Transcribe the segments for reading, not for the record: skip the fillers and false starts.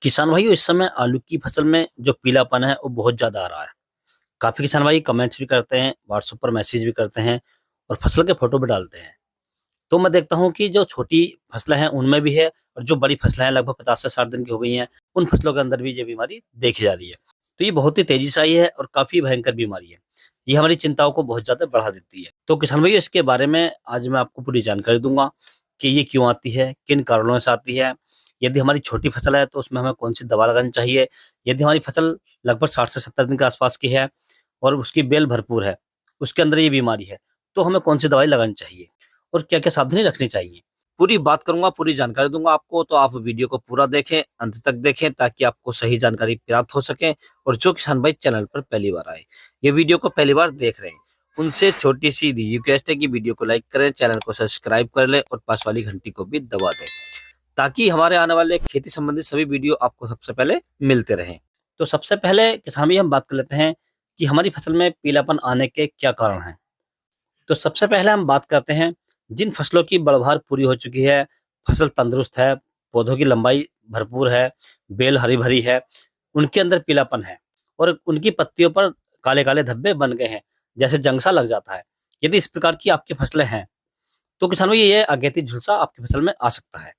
किसान भाइयों, इस समय आलू की फसल में जो पीलापन है वो बहुत ज़्यादा आ रहा है। काफ़ी किसान भाई कमेंट्स भी करते हैं, व्हाट्सएप पर मैसेज भी करते हैं और फसल के फ़ोटो भी डालते हैं। तो मैं देखता हूँ कि जो छोटी फसलें हैं उनमें भी है और जो बड़ी फसलें हैं लगभग 50 से 60 दिन की हो गई हैं, उन फसलों के अंदर भी ये बीमारी देखी जा रही है। तो ये बहुत ही तेज़ी से आई है और काफ़ी भयंकर बीमारी है। ये हमारी चिंताओं को बहुत ज़्यादा बढ़ा देती है। तो किसान भाइयों, इसके बारे में आज मैं आपको पूरी जानकारी दूँगा कि ये क्यों आती है, किन कारणों से आती है, यदि हमारी छोटी फसल है तो उसमें हमें कौन-सी दवा लगानी चाहिए, यदि हमारी फसल लगभग 60 से 70 दिन के आसपास की है और उसकी बेल भरपूर है, उसके अंदर ये बीमारी है, तो हमें कौन-सी दवाई लगानी चाहिए और क्या-क्या सावधानी रखनी चाहिए। पूरी बात करूँगा, पूरी जानकारी दूँगा आपको, तो आप वीडियो को पूरा देखें, अंत तक देखें ताकि आपको सही जानकारी प्राप्त हो सके। और जो किसान भाई चैनल पर पहली बार आए, ये वीडियो को पहली बार देख रहे हैं, उनसे छोटी-सी रिक्वेस्ट है कि वीडियो को लाइक करें, चैनल को सब्सक्राइब कर लें और पास वाली घंटी को भी दबा दें, ताकि हमारे आने वाले खेती संबंधित सभी वीडियो आपको सबसे पहले मिलते रहें। तो सबसे पहले किसान भाई हम बात कर लेते हैं कि हमारी फसल में पीलापन आने के क्या कारण हैं। तो सबसे पहले हम बात करते हैं जिन फसलों की बढ़वार पूरी हो चुकी है, फसल तंदुरुस्त है, पौधों की लंबाई भरपूर है, बेल हरी-भरी है, उनके अंदर पीलापन है और उनकी पत्तियों पर काले-काले धब्बे बन गए हैं, जैसे जंग सा लग जाता है। यदि इस प्रकार की आपकी फसलें हैं, तो किसानों ये अगेती झुलसा आपकी फसल में आ सकता है।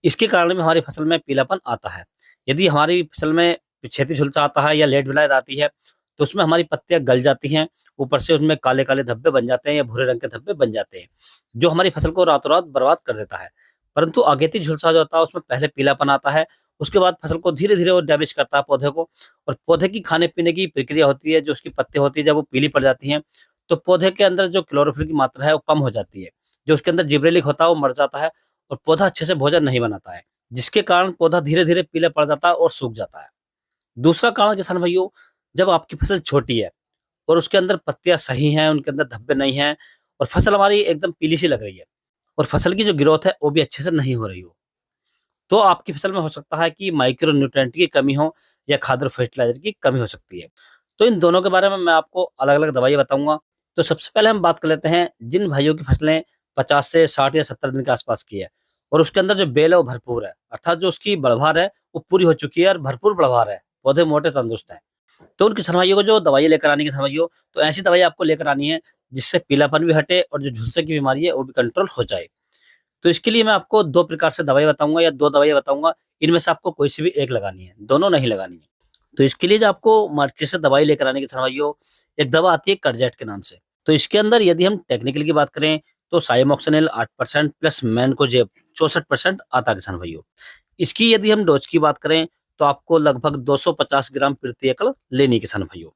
इसके कारण भी हमारी फसल में पीलापन आता है। यदि हमारी फसल में पिछेती झुलसा आता है या लेट ब्लाइट आती है, तो उसमें हमारी पत्तियाँ गल जाती हैं, ऊपर से उसमें काले-काले धब्बे बन जाते हैं या भूरे रंग के धब्बे बन जाते हैं, जो हमारी फसल को रातों-रात बर्बाद कर देता है। परंतु अगेती झुलसा जो होता है उसमें पहले पीलापन आता है, उसके बाद फसल को धीरे-धीरे वो डैमेज करता है पौधे को और पौधे की खाने-पीने की प्रक्रिया होती है, जो उसकी पत्तियाँ होती है जब वो पीली पड़ जाती हैं, तो पौधे के अंदर जो क्लोरोफिल की मात्रा है वो कम हो जाती है। जो उसके अंदर जिबरेलिक होता है वो मर जाता है और पौधा अच्छे से भोजन नहीं बनाता है। जिसके कारण पौधा धीरे-धीरे पीला पड़ जाता है और सूख जाता है। दूसरा कारण किसान भाइयों, जब आपकी फसल छोटी है और उसके अंदर पत्तियाँ सही हैं, उनके अंदर धब्बे नहीं हैं और फसल हमारी एकदम पीली-सी लग रही है और फसल की जो ग्रोथ है, वो भी अच्छे से नहीं हो रही हो, तो आपकी फसल में हो सकता है कि माइक्रो न्यूट्रिएंट की कमी हो या खाद और फर्टिलाइज़र की कमी हो सकती है। तो इन दोनों के बारे में मैं आपको अलग-अलग दवाइयाँ बताऊँगा। तो सबसे पहले हम बात कर लेते हैं जिन भाइयों की फसलें 50 से 60 या 70 दिन के आसपास की है और उसके अंदर जो बेल है वो भरपूर है, अर्थात जो उसकी बढ़वार है वो पूरी हो चुकी है और भरपूर बढ़वार है, पौधे मोटे तंदुरुस्त हैं। तो उन किसान भाइयों को जो दवाइयाँ लेकर आनी है किसान भाइयों, तो ऐसी दवाई आपको लेकर आनी है जिससे पीलापन भी हटे और जो झुलसे की बीमारी है वो भी कंट्रोल हो जाए। तो इसके लिए मैं आपको 2 प्रकार से दवाई बताऊँगा या 2 दवाइयाँ बताऊँगा, इनमें से आपको कोई सी भी एक लगानी है, दोनों नहीं लगानी है। तो इसके लिए जो आपको मार्केट से दवाई लेकर आने की किसान भाइयों, एक दवा आती है कर्जेट के नाम से। तो इसके अंदर यदि हम टेक्निकल की बात करें, तो साइमोक्सिनिल 8% प्लस मैनकोजेब 64% आता है किसान भाइयों। इसकी यदि हम डोज़ की बात करें, तो आपको लगभग 250 ग्राम प्रति एकड़ लेनी है किसान भाइयों।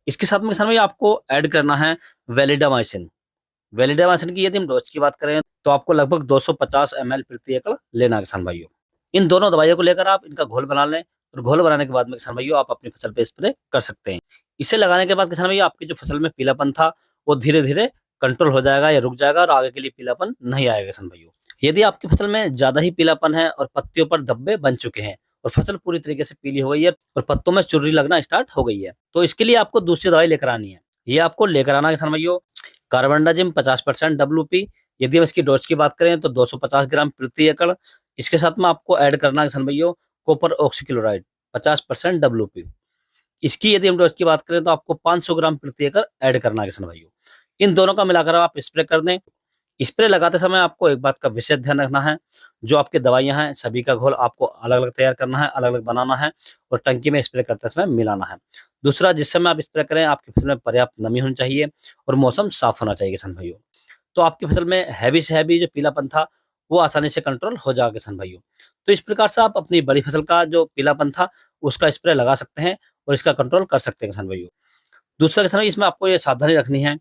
इसके साथ में किसान भाई आपको ऐड करना है वैलिडामाइसिन। वैलिडामाइसिन की यदि हम डोज की बात करें तो आपको लगभग 250 ml प्रति एकड़ लेना है किसान भाइयों। इन दोनों दवाइयों को लेकर आप इनका घोल बना लें और घोल बनाने के बाद में किसान भाइयों आप अपनी फसल पे स्प्रे कर सकते हैं। इसे लगाने के बाद किसान भाइयों आपकी जो फसल में पीलापन था वो धीरे-धीरे कंट्रोल हो जाएगा या रुक जाएगा और आगे के लिए पीलापन नहीं आएगा किसान भाइयों। यदि आपकी फसल में ज़्यादा ही पीलापन है और पत्तियों पर धब्बे बन चुके हैं और फसल पूरी तरीके से पीली हो गई है और पत्तों में चुर्री लगना स्टार्ट हो गई है, तो इसके लिए आपको दूसरी दवाई लेकर आनी है। ये आपको लेकर आना है किसान भाइयों कार्बेंडाजिम 50% डब्ल्यूपी। यदि हम इसकी डोज की बात करें तो 250 ग्राम प्रति एकड़। इसके साथ में आपको ऐड करना है किसान भाइयों कॉपर ऑक्सीक्लोराइड 50% डब्ल्यूपी। इसकी यदि हम डोज की बात करें तो आपको 500 ग्राम प्रति एकड़ ऐड करना है किसान भाइयों। इन दोनों का मिलाकर आप स्प्रे कर दें। स्प्रे लगाते समय आपको एक बात का विशेष ध्यान रखना है, जो आपकी दवाइयाँ हैं सभी का घोल आपको अलग-अलग तैयार करना है, अलग-अलग बनाना है और टंकी में स्प्रे करते समय मिलाना है। दूसरा, जिस समय आप स्प्रे करें आपकी फसल में पर्याप्त नमी होनी चाहिए और मौसम साफ होना चाहिए किसान भाइयों। तो आपकी फसल में हैवी से हैवी जो पीलापन था वो आसानी से कंट्रोल हो जाएगा किसान भाइयों। तो इस प्रकार से आप अपनी बड़ी फसल का जो पीलापन था उसका स्प्रे लगा सकते हैं और इसका कंट्रोल कर सकते हैं किसान भाइयों। दूसरा किसान भाई, इसमें आपको ये सावधानी रखनी है,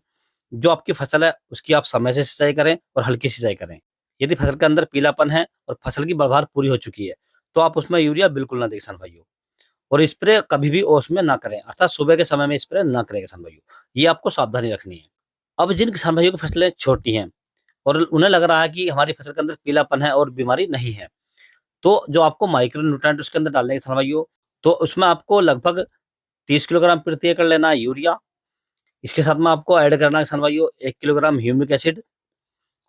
जो आपकी फसल है उसकी आप समय से सिंचाई करें और हल्की सिंचाई करें। यदि फसल के अंदर पीलापन है और फसल की बढ़वार पूरी हो चुकी है, तो आप उसमें यूरिया बिल्कुल ना दें किसान भाइयों और स्प्रे कभी भी ओस में ना करें, अर्थात सुबह के समय में स्प्रे ना करें किसान भाइयों। ये आपको सावधानी रखनी है। अब जिन किसान भाइयों की फसलें छोटी हैं और उन्हें लग रहा है कि हमारी फसल के अंदर पीलापन है और बीमारी नहीं है, तो जो आपको माइक्रो न्यूट्रिएंट उसके अंदर डालने हैं किसान भाइयों, तो उसमें आपको लगभग 30 किलोग्राम प्रति एकड़ लेना है यूरिया। इसके साथ में आपको ऐड करना है किसान भाइयों 1 किलोग्राम ह्यूमिक एसिड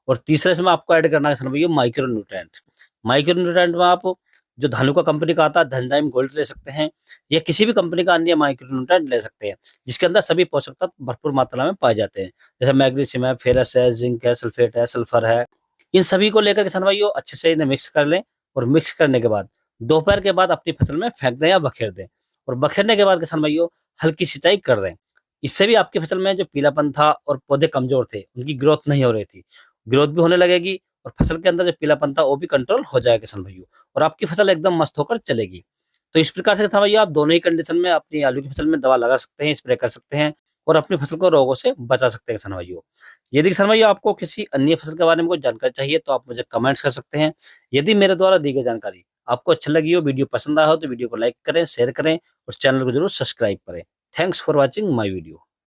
और तीसरे इसमें आपको ऐड करना है किसान भाइयों माइक्रो न्यूट्रिएंट। माइक्रो न्यूट्रिएंट में आप जो धानुका कंपनी का आता है धनजाइम गोल्ड ले सकते हैं, या किसी भी कंपनी का अन्य माइक्रोन्यूट्रेंट ले सकते हैं, जिसके अंदर सभी पोषक तत्व भरपूर मात्रा में पाए जाते हैं। जैसे मैग्नीशियम है, फेरस है, जिंक है, सल्फेट है, सल्फर है। इन सभी को लेकर किसान भाइयों अच्छे से इन्हें मिक्स कर लें, और मिक्स करने के बाद दोपहर के बाद अपनी फसल में फेंक दें या बखेर दें, और बखेरने के बाद किसान भाइयों हल्की सिंचाई कर दें। इससे भी आपकी फसल में जो पीलापन था और पौधे कमजोर थे, उनकी ग्रोथ नहीं हो रही थी, ग्रोथ भी होने लगेगी, और फसल के अंदर जो पीलापन था वो भी कंट्रोल हो जाएगा किसान भाइयों, और आपकी फसल एकदम मस्त होकर चलेगी। तो इस प्रकार से किसान भाइयों आप दोनों ही कंडीशन में अपनी आलू की फसल में दवा लगा सकते हैं, स्प्रे कर सकते हैं, और अपनी फसल को रोगों से बचा सकते हैं किसान भाइयों। यदि किसान भाइयों आपको किसी अन्य फसल के बारे में कोई जानकारी चाहिए तो आप मुझे कमेंट्स कर सकते हैं। यदि मेरे द्वारा दी गई जानकारी आपको अच्छी लगी हो, वीडियो पसंद आया हो, तो वीडियो को लाइक करें, शेयर करें, और चैनल को जरूर सब्सक्राइब करें। Thanks for watching my video.